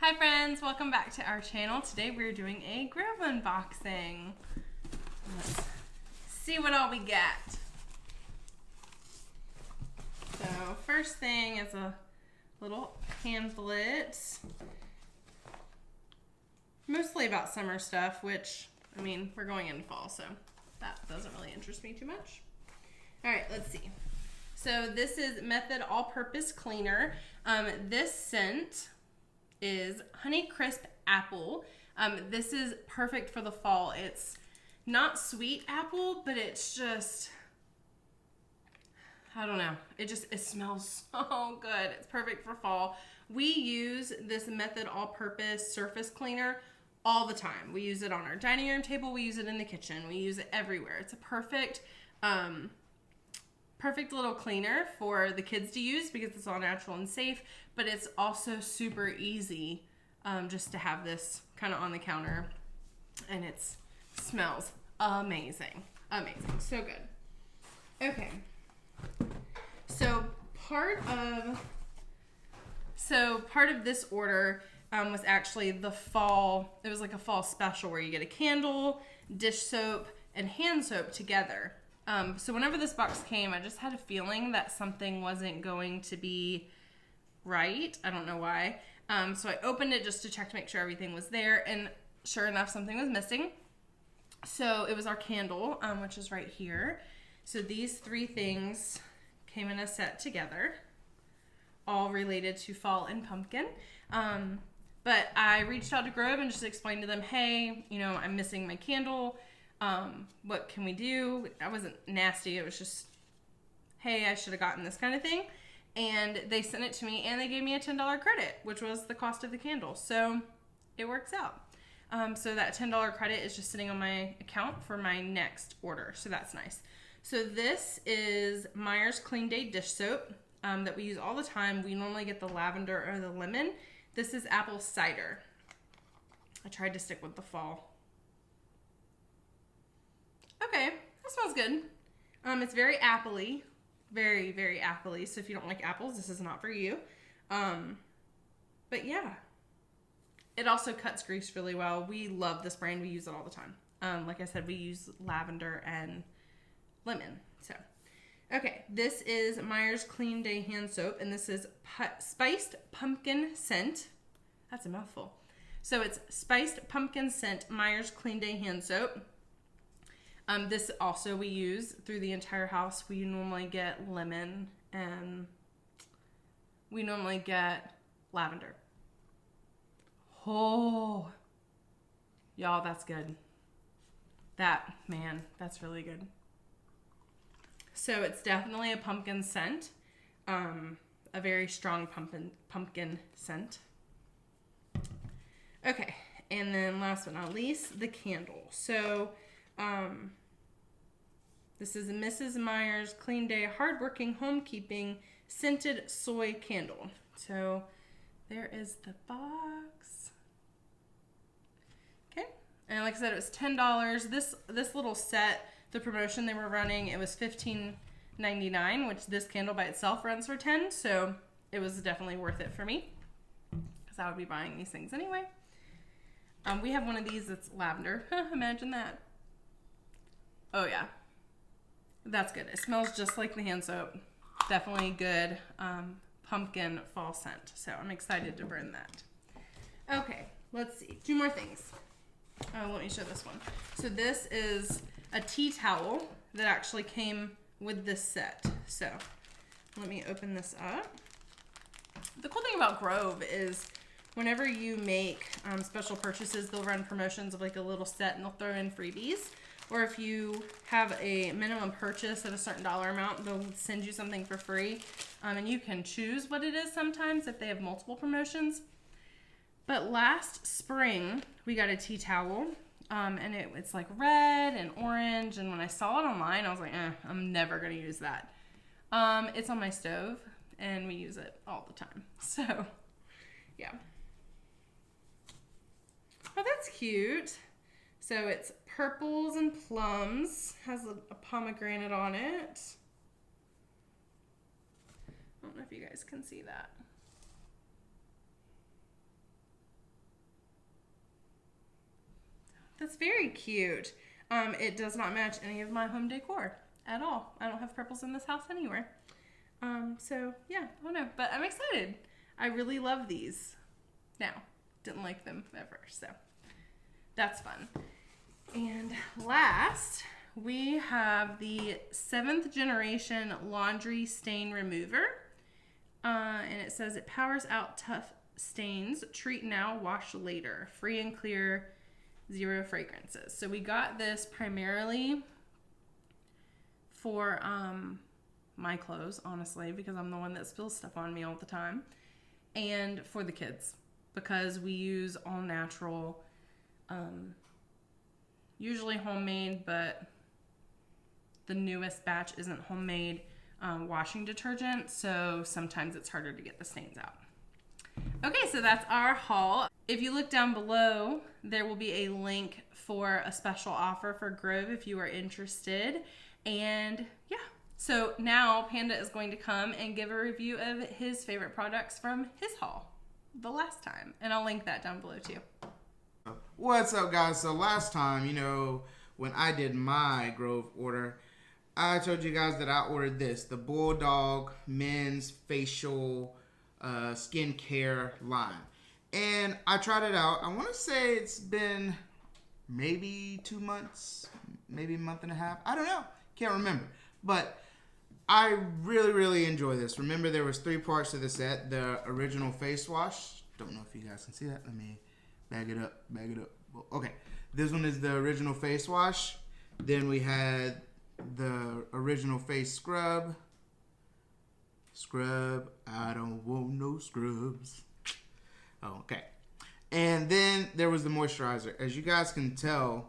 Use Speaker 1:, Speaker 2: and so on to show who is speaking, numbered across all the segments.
Speaker 1: Hi friends, welcome back to our channel. Today we're doing a Grove unboxing. Let's see what all we get. So first thing is a little pamphlet. Mostly about summer stuff, which, I mean, we're going into fall, so that doesn't really interest me too much. All right, let's see. So this is Method All-Purpose Cleaner. This scent is Honey Crisp Apple. This is perfect for the fall. It's not sweet apple, but it's just, I don't know. It smells so good. It's perfect for fall. We use this Method All-Purpose Surface Cleaner all the time. We use it on our dining room table. We use it in the kitchen. We use it everywhere. It's a perfect little cleaner for the kids to use because it's all natural and safe, but it's also super easy just to have this kind of on the counter, and it smells amazing. Amazing. So good. Okay. So part of this order was actually the fall. It was like a fall special where you get a candle, dish soap, and hand soap together. So whenever this box came, I just had a feeling that something wasn't going to be right. I don't know why. So I opened it just to check to make sure everything was there, and sure enough, something was missing. So it was our candle, which is right here. So these three things came in a set together, all related to fall and pumpkin. But I reached out to Grove and just explained to them, hey, I'm missing my candle. What can we do? I wasn't nasty. It was just, hey, I should have gotten this kind of thing. And they sent it to me and they gave me a $10 credit, which was the cost of the candle. So it works out. So that $10 credit is just sitting on my account for my next order. So that's nice. So this is Meyer's Clean Day dish soap that we use all the time. We normally get the lavender or the lemon. This is apple cider. I tried to stick with the fall. Okay, that smells good. It's very appley, very, very appley. So if you don't like apples, this is not for you. But yeah, it also cuts grease really well. We love this brand. We use it all the time. Like I said, we use lavender and lemon. So, okay, this is Meyer's Clean Day hand soap, and this is spiced pumpkin scent. That's a mouthful. So it's spiced pumpkin scent Meyer's Clean Day hand soap. This also we use through the entire house. We normally get lemon and we normally get lavender. Oh, y'all, that's good. That's really good. So it's definitely a pumpkin scent, a very strong pumpkin scent. Okay, and then last but not least, the candle. So, this is Mrs. Meyer's Clean Day Hardworking Homekeeping Scented Soy Candle. So there is the box. Okay, and like I said, it was $10. This little set, the promotion they were running, it was $15.99, which this candle by itself runs for $10. So it was definitely worth it for me because I would be buying these things anyway. We have one of these that's lavender. Imagine that. Oh yeah, that's good. It smells just like the hand soap. Definitely good pumpkin fall scent. So I'm excited to burn that. Okay, let's see. Two more things. Let me show this one. So this is a tea towel that actually came with this set. So let me open this up. The cool thing about Grove is whenever you make special purchases, they'll run promotions of like a little set and they'll throw in freebies. Or if you have a minimum purchase of a certain dollar amount, they'll send you something for free. And you can choose what it is sometimes if they have multiple promotions. But last spring, we got a tea towel. And it's like red and orange. And when I saw it online, I was like, I'm never going to use that. It's on my stove and we use it all the time. So, yeah. Oh, that's cute. So it's purples and plums, has a pomegranate on it. I don't know if you guys can see that. That's very cute. It does not match any of my home decor at all. I don't have purples in this house anywhere. So yeah, I don't know, but I'm excited. I really love these. Now, didn't like them at first, so that's fun. And last, we have the 7th generation laundry stain remover. And it says it powers out tough stains. Treat now, wash later. Free and clear, 0 fragrances. So we got this primarily for my clothes, honestly, because I'm the one that spills stuff on me all the time. And for the kids, because we use all natural, usually homemade, but the newest batch isn't homemade washing detergent, so sometimes it's harder to get the stains out. Okay, so that's our haul. If you look down below, there will be a link for a special offer for Grove if you are interested. And yeah, so now Panda is going to come and give a review of his favorite products from his haul the last time. And I'll link that down below too.
Speaker 2: What's up, guys? So last time, when I did my Grove order, I told you guys that I ordered this, the Bulldog Men's Facial Skincare line. And I tried it out. I want to say it's been maybe 2 months, maybe a month and a half. I don't know. Can't remember. But I really, really enjoy this. Remember, there was 3 parts to the set. The original face wash. Don't know if you guys can see that. Let me bag it up. Okay. This one is the original face wash. Then we had the original face scrub. I don't want no scrubs. Oh, okay. And then there was the moisturizer. As you guys can tell,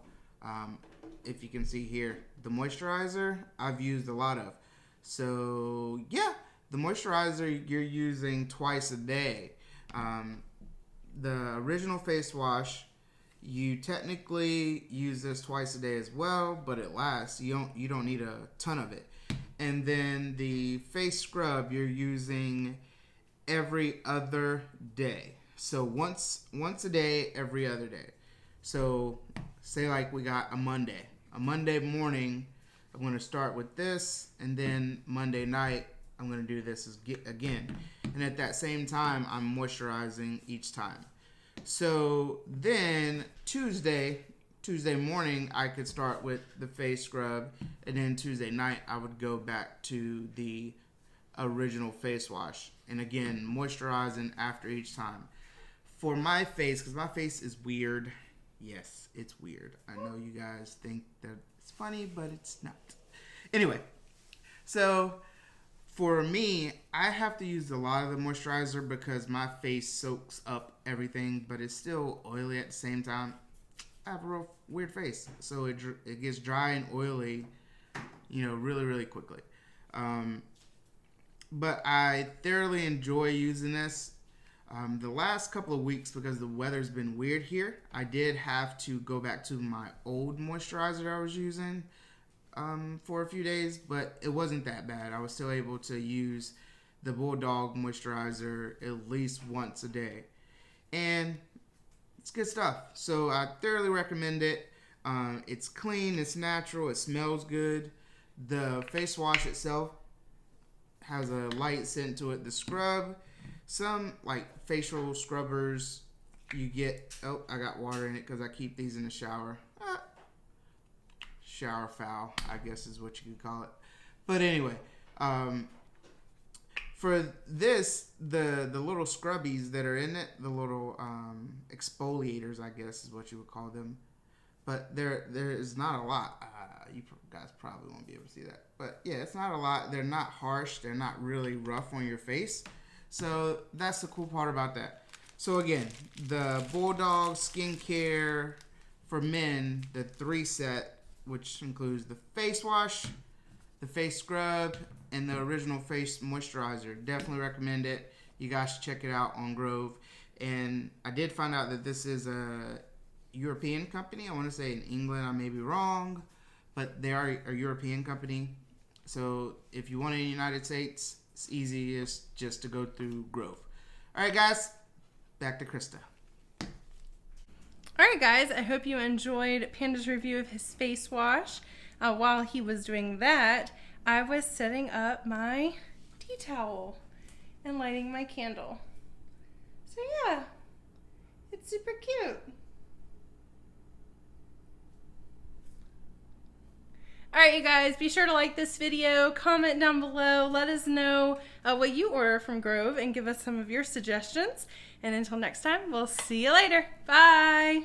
Speaker 2: if you can see here, the moisturizer I've used a lot of. So yeah, the moisturizer you're using twice a day. The original face wash, you technically use this twice a day as well, but it lasts. You don't need a ton of it. And then the face scrub you're using every other day. So once a day, every other day. So say like we got a Monday. A Monday morning, I'm going to start with this, and then Monday night, I'm going to do this again. And at that same time, I'm moisturizing each time. So then Tuesday morning, I could start with the face scrub, and then Tuesday night, I would go back to the original face wash. And again, moisturizing after each time. For my face, because my face is weird. Yes, it's weird. I know you guys think that it's funny, but it's not. Anyway, so for me, I have to use a lot of the moisturizer because my face soaks up everything, but it's still oily at the same time. I have a real weird face, so it gets dry and oily, really, really quickly. But I thoroughly enjoy using this. The last couple of weeks, because the weather's been weird here, I did have to go back to my old moisturizer that I was using for a few days, but it wasn't that bad. I was still able to use the Bulldog moisturizer at least once a day. And it's good stuff. So I thoroughly recommend it. It's clean, it's natural, it smells good. The face wash itself has a light scent to it. The scrub, some like facial scrubbers you get, I got water in it because I keep these in the shower. Shower foul, I guess is what you could call it. But anyway, for this, the little scrubbies that are in it, the little exfoliators, I guess is what you would call them. But there is not a lot. You guys probably won't be able to see that. But yeah, it's not a lot. They're not harsh. They're not really rough on your face. So that's the cool part about that. So again, the Bulldog Skincare for Men, the 3 set, which includes the face wash, the face scrub, and the original face moisturizer. Definitely recommend it. You guys should check it out on Grove. And I did find out that this is a European company. I want to say in England, I may be wrong, but they are a European company. So if you want it in the United States, it's easiest just to go through Grove. All right, guys, back to Krista.
Speaker 1: Alright guys, I hope you enjoyed Panda's review of his face wash. While he was doing that, I was setting up my tea towel and lighting my candle. So yeah, it's super cute. Alright you guys, be sure to like this video, comment down below, let us know what you order from Grove and give us some of your suggestions. And until next time, we'll see you later. Bye!